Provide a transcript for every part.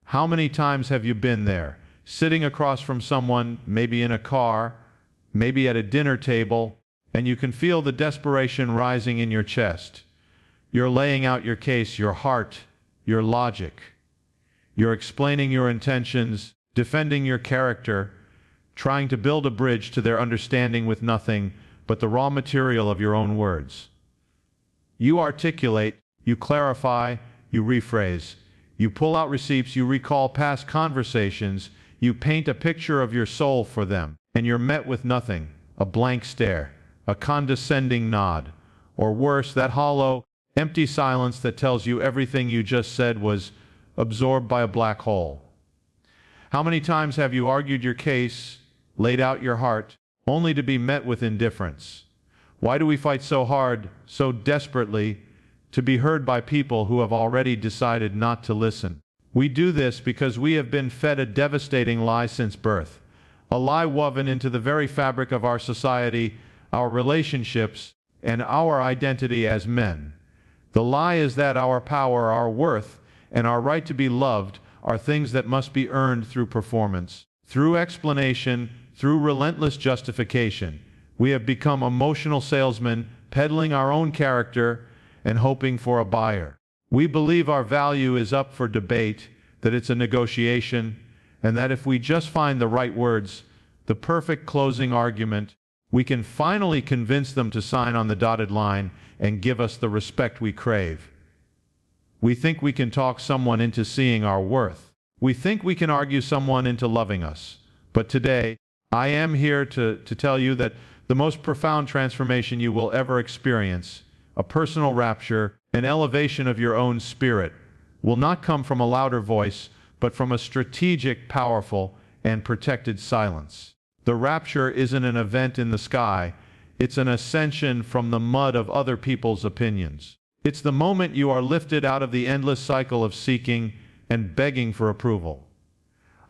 How many times have you been there, sitting across from someone, maybe in a car, maybe at a dinner table, and you can feel the desperation rising in your chest? You're laying out your case, your heart, your logic. You're explaining your intentions, defending your character, trying to build a bridge to their understanding with nothing but the raw material of your own words. You articulate, you clarify, you rephrase. You pull out receipts, you recall past conversations, you paint a picture of your soul for them, and you're met with nothing, a blank stare, a condescending nod, or worse, that hollow, empty silence that tells you everything you just said was absorbed by a black hole. How many times have you argued your case, laid out your heart, only to be met with indifference? Why do we fight so hard, so desperately, to be heard by people who have already decided not to listen? We do this because we have been fed a devastating lie since birth, a lie woven into the very fabric of our society, our relationships, and our identity as men. The lie is that our power, our worth, and our right to be loved are things that must be earned through performance, through explanation, through relentless justification. We have become emotional salesmen, peddling our own character and hoping for a buyer. We believe our value is up for debate, that it's a negotiation, and that if we just find the right words, the perfect closing argument, we can finally convince them to sign on the dotted line and give us the respect we crave. We think we can talk someone into seeing our worth. We think we can argue someone into loving us. But today, I am here to tell you that the most profound transformation you will ever experience, a personal rapture, an elevation of your own spirit, will not come from a louder voice, but from a strategic, powerful, and protected silence. The rapture isn't an event in the sky, it's an ascension from the mud of other people's opinions. It's the moment you are lifted out of the endless cycle of seeking and begging for approval.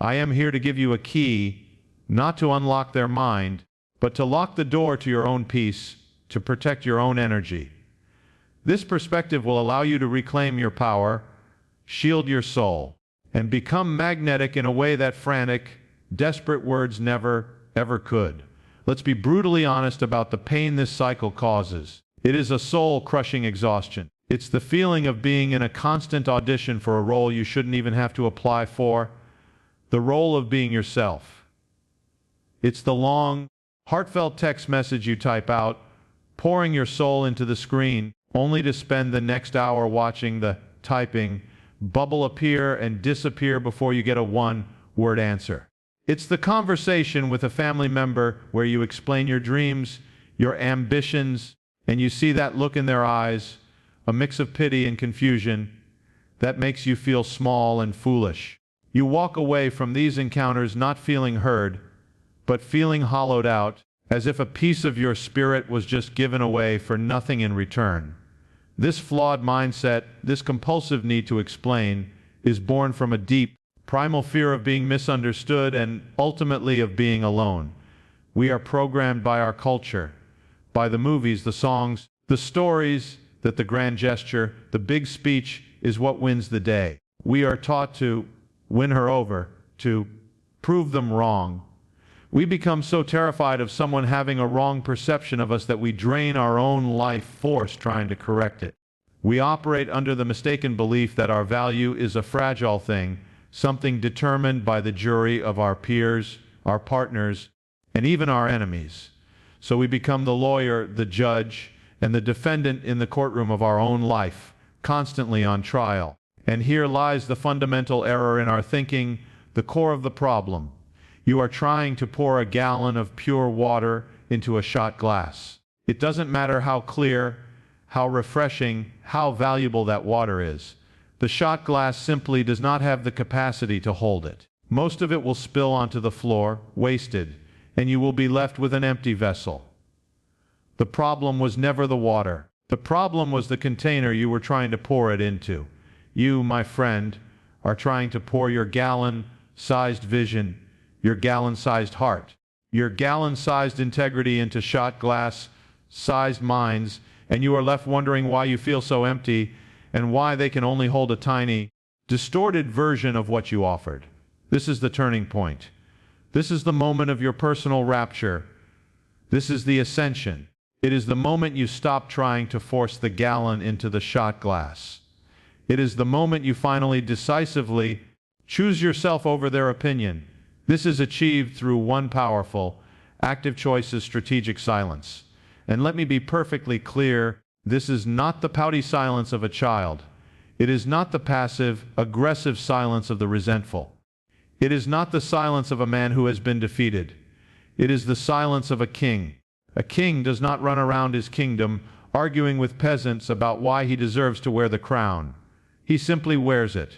I am here to give you a key, not to unlock their mind, but to lock the door to your own peace, to protect your own energy. This perspective will allow you to reclaim your power, shield your soul, and become magnetic in a way that frantic, desperate words never, ever could. Let's be brutally honest about the pain this cycle causes. It is a soul-crushing exhaustion. It's the feeling of being in a constant audition for a role you shouldn't even have to apply for, the role of being yourself. It's the long, heartfelt text message you type out, pouring your soul into the screen, only to spend the next hour watching the typing bubble appear and disappear before you get a one-word answer. It's the conversation with a family member where you explain your dreams, your ambitions, and you see that look in their eyes, a mix of pity and confusion, that makes you feel small and foolish. You walk away from these encounters not feeling heard, but feeling hollowed out, as if a piece of your spirit was just given away for nothing in return. This flawed mindset, this compulsive need to explain, is born from a deep, primal fear of being misunderstood and ultimately of being alone. We are programmed by our culture, by the movies, the songs, the stories, that the grand gesture, the big speech is what wins the day. We are taught to win her over, to prove them wrong. We become so terrified of someone having a wrong perception of us that we drain our own life force trying to correct it. We operate under the mistaken belief that our value is a fragile thing, something determined by the jury of our peers, our partners, and even our enemies. So we become the lawyer, the judge, and the defendant in the courtroom of our own life, constantly on trial. And here lies the fundamental error in our thinking, the core of the problem. You are trying to pour a gallon of pure water into a shot glass. It doesn't matter how clear, how refreshing, how valuable that water is. The shot glass simply does not have the capacity to hold it. Most of it will spill onto the floor, wasted, and you will be left with an empty vessel. The problem was never the water. The problem was the container you were trying to pour it into. You, my friend, are trying to pour your gallon-sized vision, your gallon-sized heart, your gallon-sized integrity into shot glass-sized minds, and you are left wondering why you feel so empty and why they can only hold a tiny, distorted version of what you offered. This is the turning point. This is the moment of your personal rapture. This is the ascension. It is the moment you stop trying to force the gallon into the shot glass. It is the moment you finally decisively choose yourself over their opinion. This is achieved through one powerful, active choice: strategic silence. And let me be perfectly clear, this is not the pouty silence of a child. It is not the passive, aggressive silence of the resentful. It is not the silence of a man who has been defeated. It is the silence of a king. A king does not run around his kingdom arguing with peasants about why he deserves to wear the crown. He simply wears it.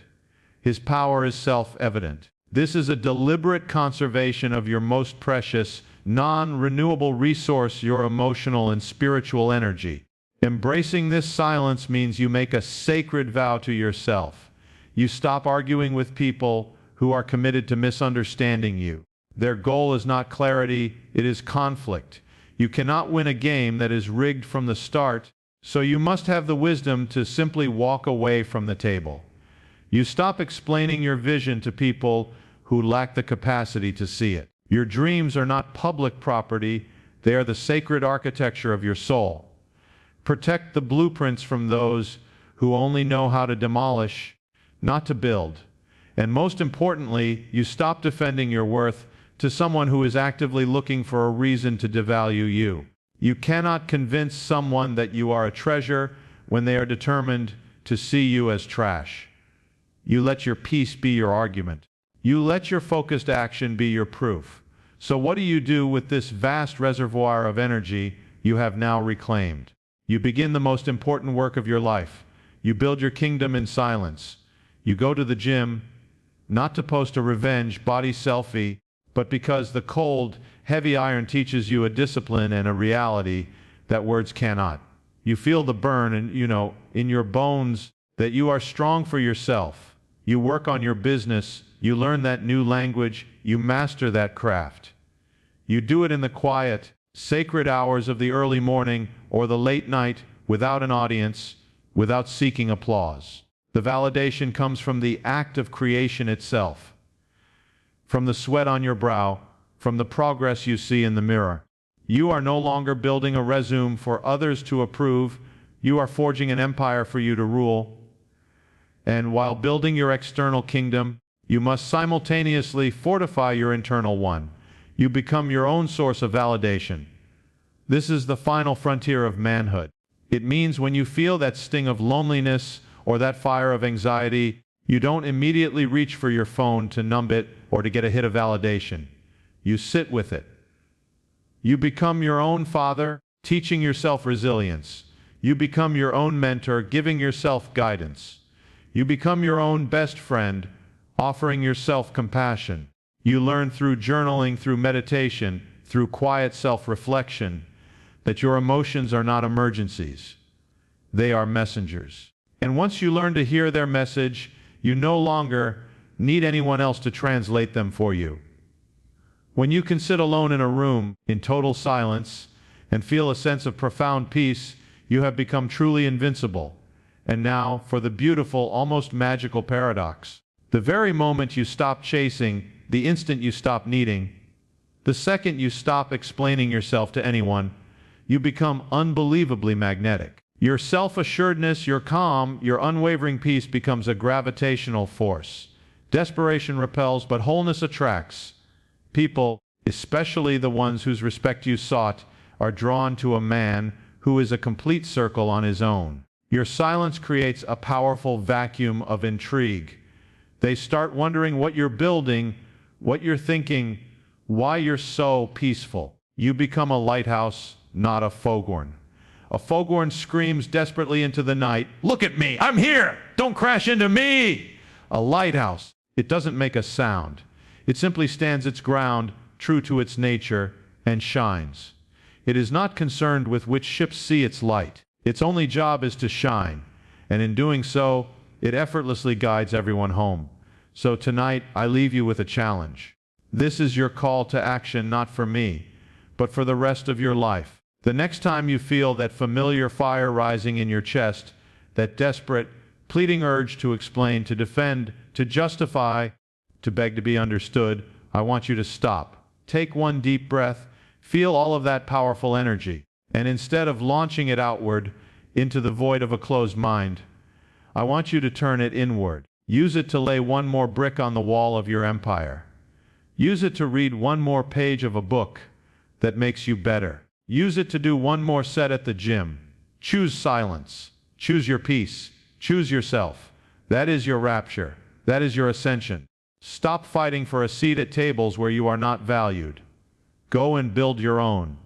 His power is self-evident. This is a deliberate conservation of your most precious, non-renewable resource, your emotional and spiritual energy. Embracing this silence means you make a sacred vow to yourself. You stop arguing with people who are committed to misunderstanding you. Their goal is not clarity, it is conflict. You cannot win a game that is rigged from the start, so you must have the wisdom to simply walk away from the table. You stop explaining your vision to people who lack the capacity to see it. Your dreams are not public property, they are the sacred architecture of your soul. Protect the blueprints from those who only know how to demolish, not to build. And most importantly, you stop defending your worth to someone who is actively looking for a reason to devalue you. You cannot convince someone that you are a treasure when they are determined to see you as trash. You let your peace be your argument. You let your focused action be your proof. So what do you do with this vast reservoir of energy you have now reclaimed? You begin the most important work of your life. You build your kingdom in silence. You go to the gym, not to post a revenge body selfie, but because the cold, heavy iron teaches you a discipline and a reality that words cannot. You feel the burn and in your bones that you are strong for yourself. You work on your business, you learn that new language, you master that craft. You do it in the quiet, sacred hours of the early morning or the late night, without an audience, without seeking applause. The validation comes from the act of creation itself, from the sweat on your brow, from the progress you see in the mirror. You are no longer building a resume for others to approve, you are forging an empire for you to rule. And while building your external kingdom, you must simultaneously fortify your internal one. You become your own source of validation. This is the final frontier of manhood. It means when you feel that sting of loneliness or that fire of anxiety, you don't immediately reach for your phone to numb it or to get a hit of validation. You sit with it. You become your own father, teaching yourself resilience. You become your own mentor, giving yourself guidance. You become your own best friend, offering yourself compassion. You learn through journaling, through meditation, through quiet self-reflection, that your emotions are not emergencies. They are messengers. And once you learn to hear their message, you no longer need anyone else to translate them for you. When you can sit alone in a room, in total silence, and feel a sense of profound peace, you have become truly invincible. And now, for the beautiful, almost magical paradox. The very moment you stop chasing, the instant you stop needing, the second you stop explaining yourself to anyone, you become unbelievably magnetic. Your self-assuredness, your calm, your unwavering peace becomes a gravitational force. Desperation repels, but wholeness attracts. People, especially the ones whose respect you sought, are drawn to a man who is a complete circle on his own. Your silence creates a powerful vacuum of intrigue. They start wondering what you're building, what you're thinking, why you're so peaceful. You become a lighthouse, not a foghorn. A foghorn screams desperately into the night, "Look at me! I'm here! Don't crash into me!" A lighthouse, it doesn't make a sound. It simply stands its ground, true to its nature, and shines. It is not concerned with which ships see its light. Its only job is to shine, and in doing so, it effortlessly guides everyone home. So tonight, I leave you with a challenge. This is your call to action, not for me, but for the rest of your life. The next time you feel that familiar fire rising in your chest, that desperate, pleading urge to explain, to defend, to justify, to beg to be understood, I want you to stop. Take one deep breath, feel all of that powerful energy, and instead of launching it outward into the void of a closed mind, I want you to turn it inward. Use it to lay one more brick on the wall of your empire. Use it to read one more page of a book that makes you better. Use it to do one more set at the gym. Choose silence. Choose your peace. Choose yourself. That is your rapture. That is your ascension. Stop fighting for a seat at tables where you are not valued. Go and build your own.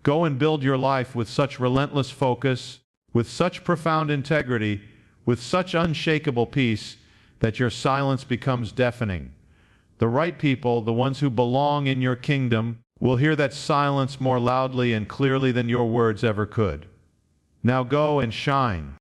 Go and build your life with such relentless focus, with such profound integrity, with such unshakable peace, that your silence becomes deafening. The right people, the ones who belong in your kingdom, will hear that silence more loudly and clearly than your words ever could. Now go and shine.